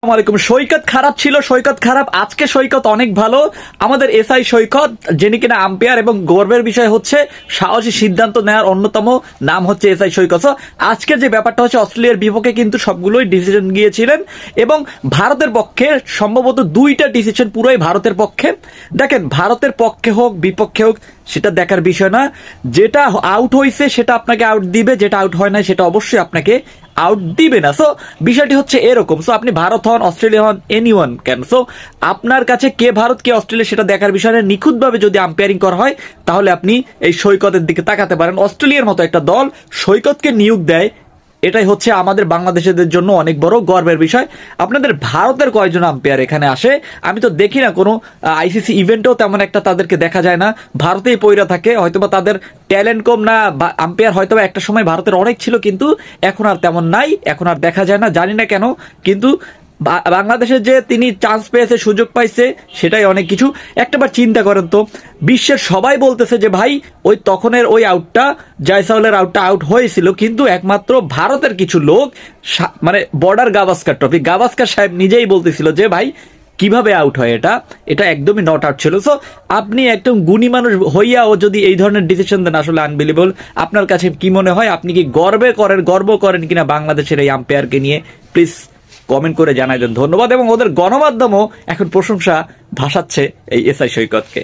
আসসালামাইকুম। সৈকত খারাপ ছিল, সৈকত খারাপ, আজকে সৈকত অনেক ভালো। আমাদের এসআই সৈকত, যিনি কিনা আম্পায়ার, এবং গর্বের বিষয় হচ্ছে সাহসী সিদ্ধান্ত নেওয়ার অন্যতম নাম হচ্ছে এসআই সৈকত। আজকের যে ব্যাপারটা হচ্ছে, অস্ট্রেলিয়ার বিপক্ষে কিন্তু সবগুলোই ডিসিশন গিয়েছিলেন, এবং ভারতের পক্ষে সম্ভবত দুইটা ডিসিশন পুরোই ভারতের পক্ষে। দেখেন, ভারতের পক্ষে হোক বিপক্ষে হোক সেটা দেখার বিষয় না। যেটা আউট হয়েছে সেটা আপনাকে আউট দিবে, যেটা আউট হয় না সেটা অবশ্যই আপনাকে আউট দিবে না। সো বিষয়টি হচ্ছে এরকম। সো আপনি ভারত হন, অস্ট্রেলিয়া হন, এনিওয়ান ক্যান। সো আপনার কাছে কে ভারত কে অস্ট্রেলিয়া সেটা দেখার বিষয় না। নিখুঁতভাবে যদি আম্পায়ারিং করা হয় তাহলে আপনি এই সৈকতের দিকে তাকাতে পারেন। অস্ট্রেলিয়ার মতো একটা দল সৈকতকে নিয়োগ দেয়, এটাই হচ্ছে আমাদের বাংলাদেশিদের জন্য অনেক বড় গর্বের বিষয়। আপনাদের ভারতের কয়জন আম্পায়ার এখানে আসে? আমি তো দেখি না কোনো আইসিসি ইভেন্টেও তেমন একটা তাদেরকে দেখা যায় না। ভারতেই পইরা থাকে, হয়তোবা তাদের ট্যালেন্ট কম না, আম্পায়ার হয়তোবা একটা সময় ভারতের অনেক ছিল, কিন্তু এখন আর তেমন নাই, এখন আর দেখা যায় না, জানি না কেন। কিন্তু বাংলাদেশের যে তিনি চান্স পেয়েছে, সুযোগ পাইছে, সেটাই অনেক কিছু। একটাবার চিন্তা করেন তো, বিশ্বের সবাই বলতেছে যে ভাই ওই তখনের ওই আউটটা, জয়সাউলের আউটটা আউট হয়েছিল, কিন্তু একমাত্র ভারতের কিছু লোক, মানে বর্ডার গাভাস্কার ট্রফি, গাভাস্কার সাহেব নিজেই বলতেছিল যে ভাই কিভাবে আউট হয়, এটা একদমই নট আউট ছিল। সো আপনি একদম গুণী মানুষ হইয়াও যদি এই ধরনের ডিসিশন দেন, আসলে আনবিলিভেবল। আপনার কাছে কি মনে হয়, আপনি কি গর্ব করেন কিনা বাংলাদেশের এই আম্পায়ারকে নিয়ে? প্লিজ কমেন্ট করে জানাই দেন। ধন্যবাদ। এবং ওদের গণমাধ্যমও এখন প্রশংসা ভাসাচ্ছে এই এসআই সৈকতকে।